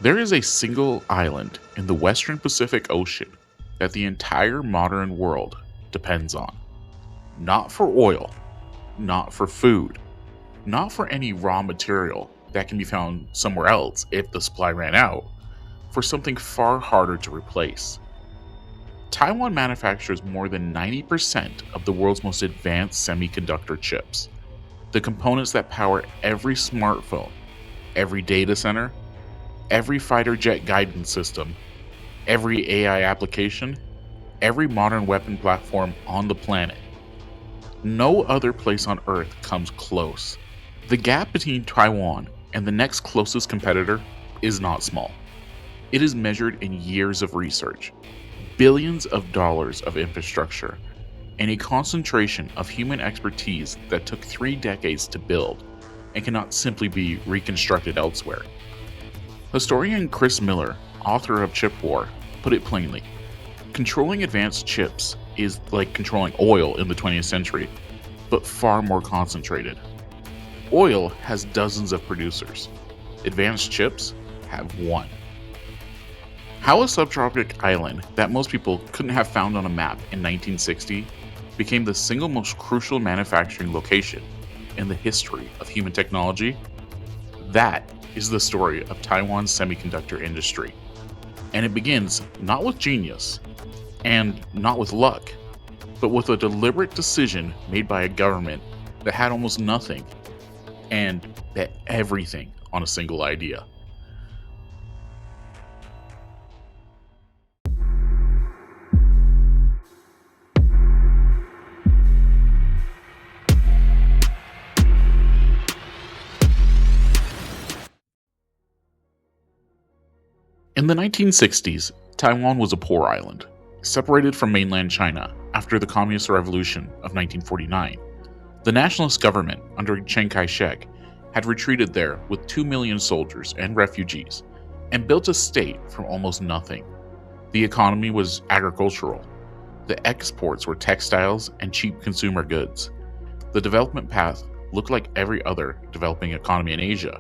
There is a single island in the Western Pacific Ocean that the entire modern world depends on. Not for oil, not for food, not for any raw material that can be found somewhere else if the supply ran out, for something far harder to replace. Taiwan manufactures more than 90% of the world's most advanced semiconductor chips, the components that power every smartphone, every data center, every fighter jet guidance system, every AI application, every modern weapon platform on the planet. No other place on Earth comes close. The gap between Taiwan and the next closest competitor is not small. It is measured in years of research, billions of dollars of infrastructure, and a concentration of human expertise that took 3 decades to build and cannot simply be reconstructed elsewhere. Historian Chris Miller, author of Chip War, put it plainly: controlling advanced chips is like controlling oil in the 20th century, but far more concentrated. Oil has dozens of producers. Advanced chips have one. How a subtropic island that most people couldn't have found on a map in 1960 became the single most crucial manufacturing location in the history of human technology? That is the story of Taiwan's semiconductor industry. And it begins not with genius, and not with luck, but with a deliberate decision made by a government that had almost nothing and bet everything on a single idea. In the 1960s, Taiwan was a poor island, separated from mainland China after the Communist Revolution of 1949. The nationalist government under Chiang Kai-shek had retreated there with 2 million soldiers and refugees and built a state from almost nothing. The economy was agricultural. The exports were textiles and cheap consumer goods. The development path looked like every other developing economy in Asia.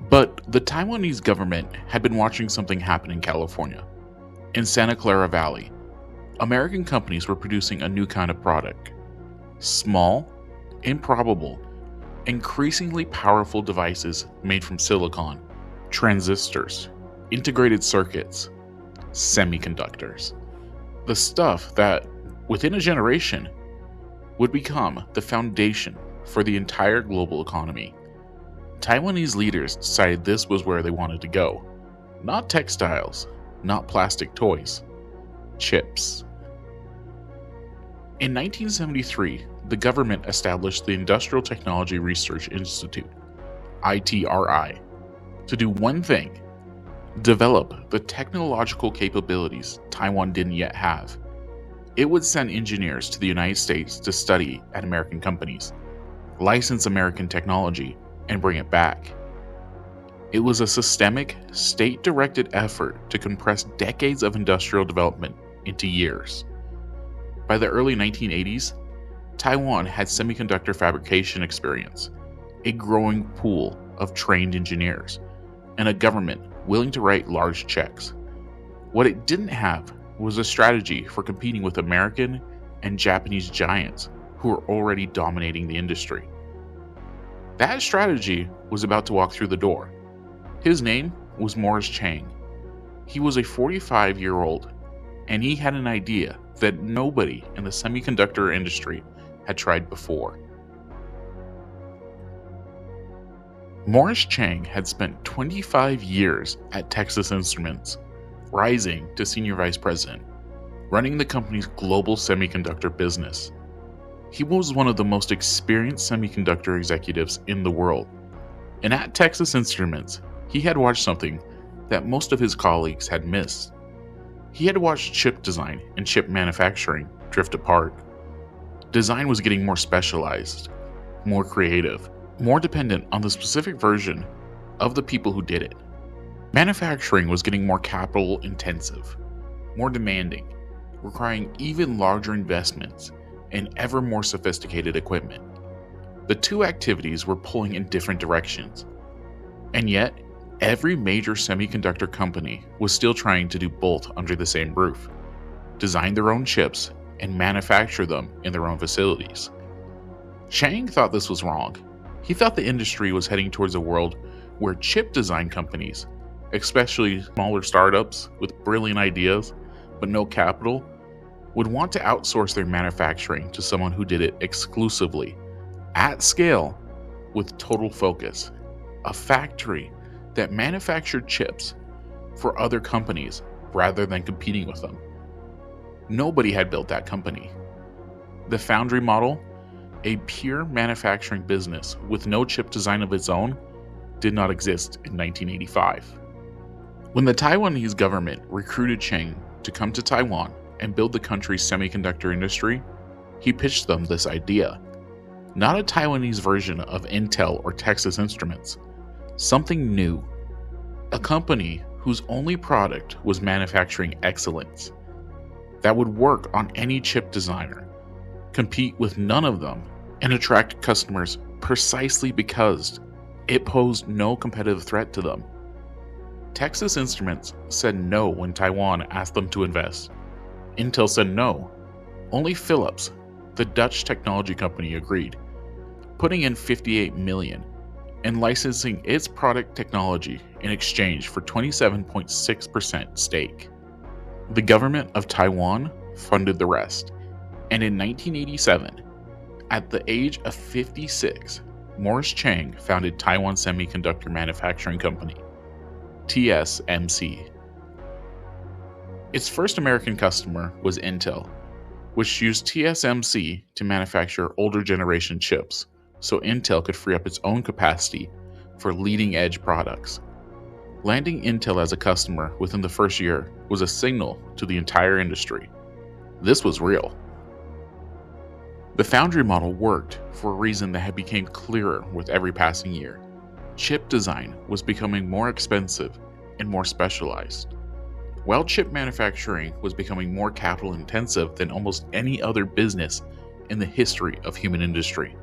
But the Taiwanese government had been watching something happen in California. In Santa Clara Valley, American companies were producing a new kind of product. Small, improbable, increasingly powerful devices made from silicon, transistors, integrated circuits, semiconductors. The stuff that, within a generation, would become the foundation for the entire global economy. Taiwanese leaders decided this was where they wanted to go. Not textiles, not plastic toys, chips. In 1973, the government established the Industrial Technology Research Institute, ITRI, to do one thing: develop the technological capabilities Taiwan didn't yet have. It would send engineers to the United States to study at American companies, license American technology, and bring it back. It was a systemic, state-directed effort to compress decades of industrial development into years. By the early 1980s, Taiwan had semiconductor fabrication experience, a growing pool of trained engineers, and a government willing to write large checks. What it didn't have was a strategy for competing with American and Japanese giants who were already dominating the industry. That strategy was about to walk through the door. His name was Morris Chang. He was a 45-year-old, and he had an idea that nobody in the semiconductor industry had tried before. Morris Chang had spent 25 years at Texas Instruments, rising to senior vice president, running the company's global semiconductor business. He was one of the most experienced semiconductor executives in the world. And at Texas Instruments, he had watched something that most of his colleagues had missed. He had watched chip design and chip manufacturing drift apart. Design was getting more specialized, more creative, more dependent on the specific version of the people who did it. Manufacturing was getting more capital intensive, more demanding, requiring even larger investments and ever more sophisticated equipment. The two activities were pulling in different directions, and yet Every major semiconductor company was still trying to do both under the same roof, design their own chips and manufacture them in their own facilities. Chang thought this was wrong. He thought the industry was heading towards a world where chip design companies, especially smaller startups with brilliant ideas but no capital, would want to outsource their manufacturing to someone who did it exclusively, at scale, with total focus. A factory that manufactured chips for other companies rather than competing with them. Nobody had built that company. The foundry model, a pure manufacturing business with no chip design of its own, did not exist in 1985. When the Taiwanese government recruited Chang to come to Taiwan and build the country's semiconductor industry, he pitched them this idea. Not a Taiwanese version of Intel or Texas Instruments, something new. A company whose only product was manufacturing excellence, that would work on any chip designer, compete with none of them, and attract customers precisely because it posed no competitive threat to them. Texas Instruments said no when Taiwan asked them to invest. Intel said no. Only Philips, the Dutch technology company, agreed, putting in $58 million and licensing its product technology in exchange for 27.6% stake. The government of Taiwan funded the rest, and in 1987, at the age of 56, Morris Chang founded Taiwan Semiconductor Manufacturing Company, TSMC. Its first American customer was Intel, which used TSMC to manufacture older generation chips, so Intel could free up its own capacity for leading-edge products. Landing Intel as a customer within the first year was a signal to the entire industry. This was real. The foundry model worked for a reason that had become clearer with every passing year. Chip design was becoming more expensive and more specialized, while chip manufacturing was becoming more capital intensive than almost any other business in the history of human industry.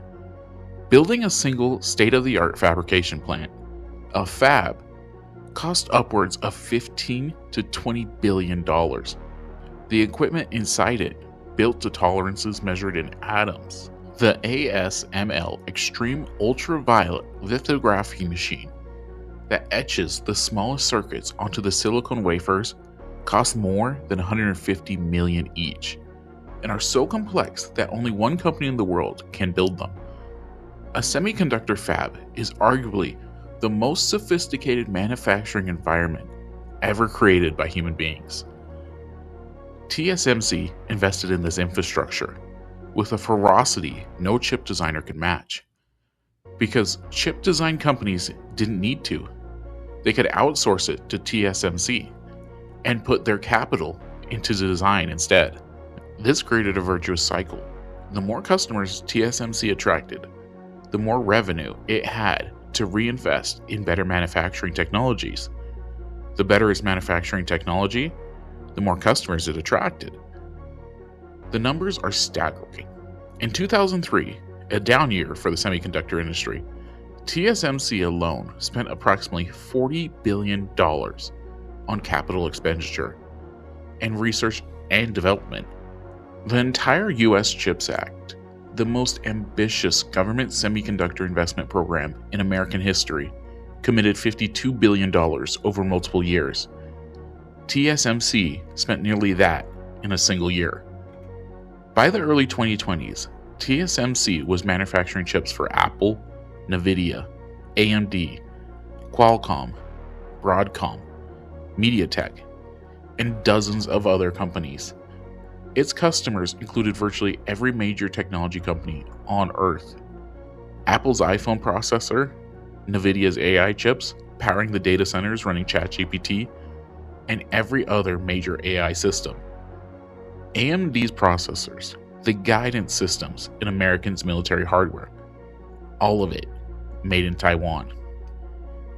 Building a single state-of-the-art fabrication plant, a fab, cost upwards of $15 to $20 billion. The equipment inside it, built to tolerances measured in atoms. The ASML Extreme Ultraviolet Lithography machine that etches the smallest circuits onto the silicon wafers cost more than $150 million each, and are so complex that only one company in the world can build them. A semiconductor fab is arguably the most sophisticated manufacturing environment ever created by human beings. TSMC invested in this infrastructure with a ferocity no chip designer could match. Because chip design companies didn't need to. They could outsource it to TSMC and put their capital into design instead. This created a virtuous cycle. The more customers TSMC attracted, the more revenue it had to reinvest in better manufacturing technologies. The better its manufacturing technology, the more customers it attracted. The numbers are staggering. In 2003, a down year for the semiconductor industry, TSMC alone spent approximately $40 billion on capital expenditure and research and development. The entire US CHIPS Act, the most ambitious government semiconductor investment program in American history, committed $52 billion over multiple years. TSMC spent nearly that in a single year. By the early 2020s, TSMC was manufacturing chips for Apple, Nvidia, AMD, Qualcomm, Broadcom, MediaTek, and dozens of other companies. Its customers included virtually every major technology company on Earth. Apple's iPhone processor, Nvidia's AI chips powering the data centers running ChatGPT, and every other major AI system. AMD's processors, the guidance systems in Americans' military hardware, all of it made in Taiwan.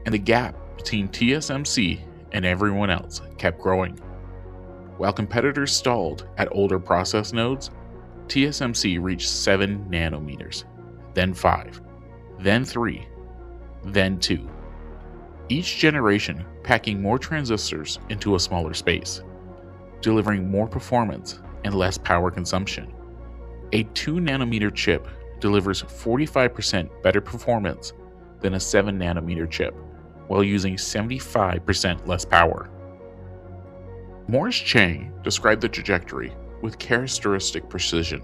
And the gap between TSMC and everyone else kept growing. While competitors stalled at older process nodes, TSMC reached 7 nanometers, then 5, then 3, then 2. each generation packing more transistors into a smaller space, delivering more performance and less power consumption. A 2 nanometer chip delivers 45% better performance than a 7 nanometer chip, while using 75% less power. Morris Chang described the trajectory with characteristic precision.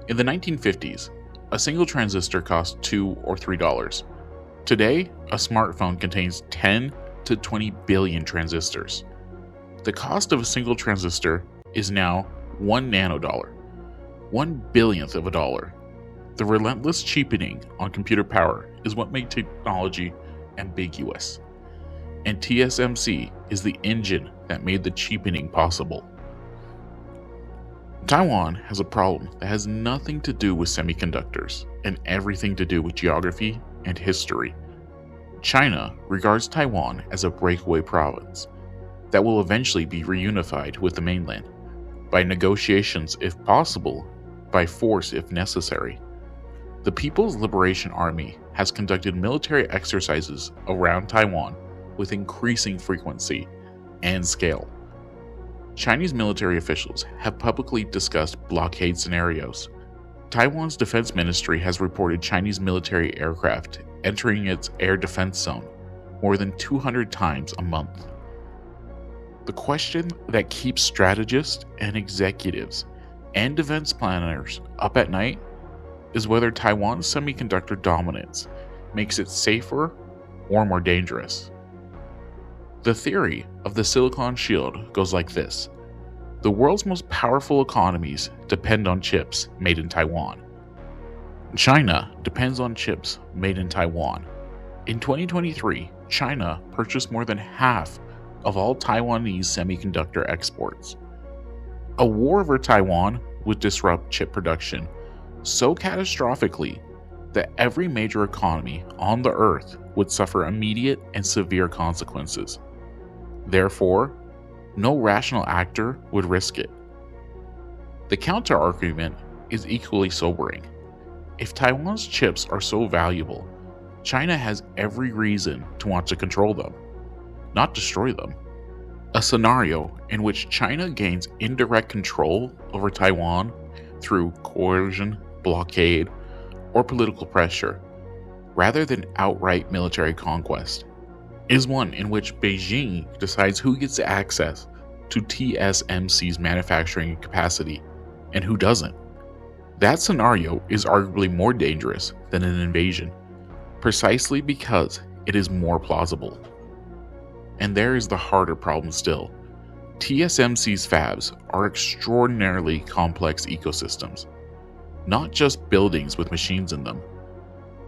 In the 1950s, a single transistor cost $2 or $3. Today, a smartphone contains 10 to 20 billion transistors. The cost of a single transistor is now $1 nanodollar, 1 billionth of a dollar. The relentless cheapening on computer power is what made technology ambiguous, and TSMC is the engine that made the cheapening possible. Taiwan has a problem that has nothing to do with semiconductors and everything to do with geography and history. China regards Taiwan as a breakaway province that will eventually be reunified with the mainland, by negotiations if possible, by force if necessary. The People's Liberation Army has conducted military exercises around Taiwan with increasing frequency and scale. Chinese military officials have publicly discussed blockade scenarios. Taiwan's defense ministry has reported Chinese military aircraft entering its air defense zone more than 200 times a month. The question that keeps strategists and executives and defense planners up at night is whether Taiwan's semiconductor dominance makes it safer or more dangerous. The theory of the Silicon Shield goes like this: the world's most powerful economies depend on chips made in Taiwan. China depends on chips made in Taiwan. In 2023, China purchased more than half of all Taiwanese semiconductor exports. A war over Taiwan would disrupt chip production so catastrophically that every major economy on the earth would suffer immediate and severe consequences. Therefore, no rational actor would risk it. The counter-argument is equally sobering. If Taiwan's chips are so valuable, China has every reason to want to control them, not destroy them. A scenario in which China gains indirect control over Taiwan through coercion, blockade, or political pressure, rather than outright military conquest, is one in which Beijing decides who gets access to TSMC's manufacturing capacity and who doesn't. That scenario is arguably more dangerous than an invasion, precisely because it is more plausible. And there is the harder problem still. TSMC's fabs are extraordinarily complex ecosystems, not just buildings with machines in them.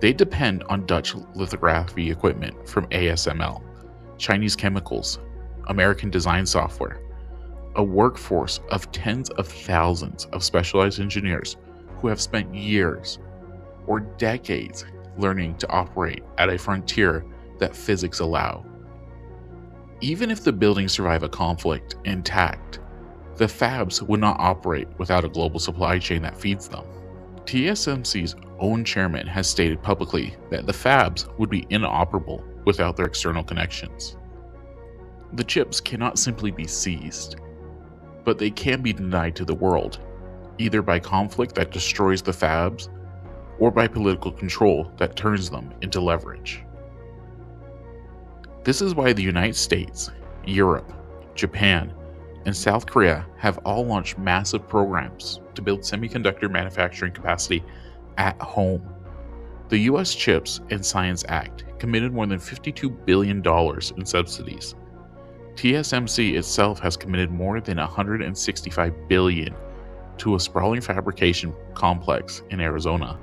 They depend on Dutch lithography equipment from ASML, Chinese chemicals, American design software, a workforce of tens of thousands of specialized engineers who have spent years or decades learning to operate at a frontier that physics allow. Even if the buildings survive a conflict intact, the fabs would not operate without a global supply chain that feeds them. TSMC's own chairman has stated publicly that the fabs would be inoperable without their external connections. The chips cannot simply be seized, but they can be denied to the world, either by conflict that destroys the fabs or by political control that turns them into leverage. This is why the United States, Europe, Japan, and South Korea have all launched massive programs to build semiconductor manufacturing capacity at home. The US CHIPS and Science Act committed more than $52 billion in subsidies. TSMC itself has committed more than $165 billion to a sprawling fabrication complex in Arizona,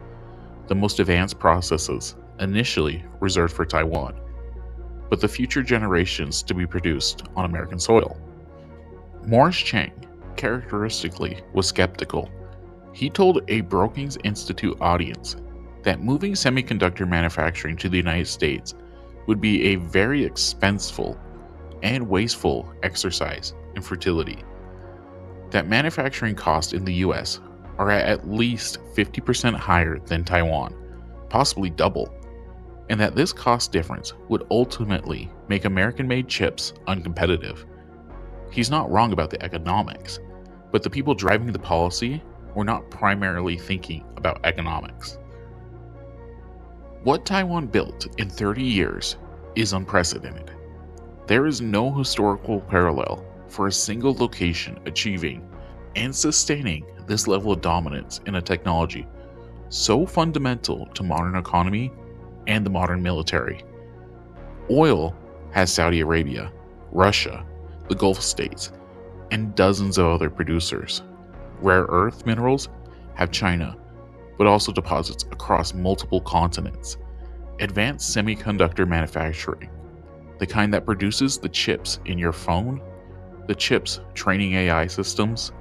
the most advanced processes initially reserved for Taiwan, but the future generations to be produced on American soil. Morris Chang, characteristically, was skeptical. He told a Brookings Institute audience that moving semiconductor manufacturing to the United States would be a very expensive and wasteful exercise in fertility. That manufacturing costs in the US are at least 50% higher than Taiwan, possibly double, and that this cost difference would ultimately make American-made chips uncompetitive. He's not wrong about the economics, but the people driving the policy were not primarily thinking about economics. What Taiwan built in 30 years is unprecedented. There is no historical parallel for a single location achieving and sustaining this level of dominance in a technology so fundamental to modern economy and the modern military. Oil has Saudi Arabia, Russia, the Gulf states, and dozens of other producers. Rare earth minerals have China, but also deposits across multiple continents. Advanced semiconductor manufacturing, the kind that produces the chips in your phone, the chips training AI systems,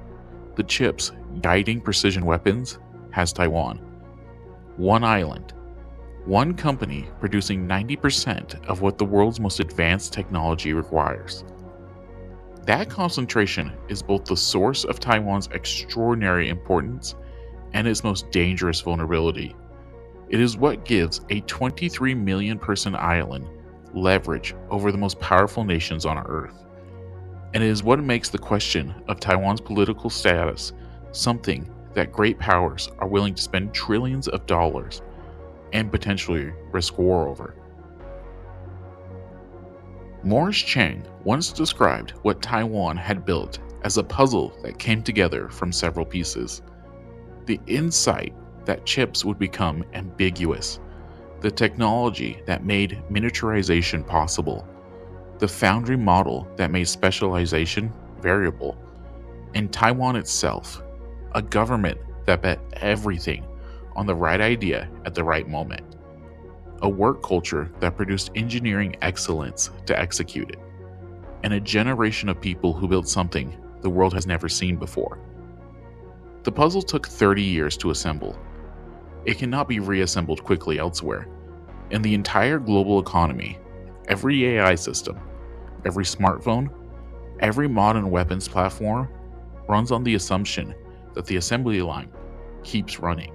the chips guiding precision weapons, has Taiwan. One island, one company producing 90% of what the world's most advanced technology requires. That concentration is both the source of Taiwan's extraordinary importance and its most dangerous vulnerability. It is what gives a 23 million person island leverage over the most powerful nations on Earth. And it is what makes the question of Taiwan's political status something that great powers are willing to spend trillions of dollars and potentially risk war over. Morris Chang once described what Taiwan had built as a puzzle that came together from several pieces. The insight that chips would become ambiguous, the technology that made miniaturization possible, the foundry model that made specialization variable, and Taiwan itself, a government that bet everything on the right idea at the right moment, a work culture that produced engineering excellence to execute it, and a generation of people who built something the world has never seen before. The puzzle took 30 years to assemble. It cannot be reassembled quickly elsewhere. In the entire global economy, every AI system, every smartphone, every modern weapons platform runs on the assumption that the assembly line keeps running.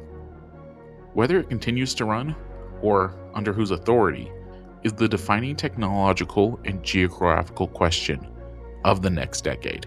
Whether it continues to run, or under whose authority, is the defining technological and geographical question of the next decade.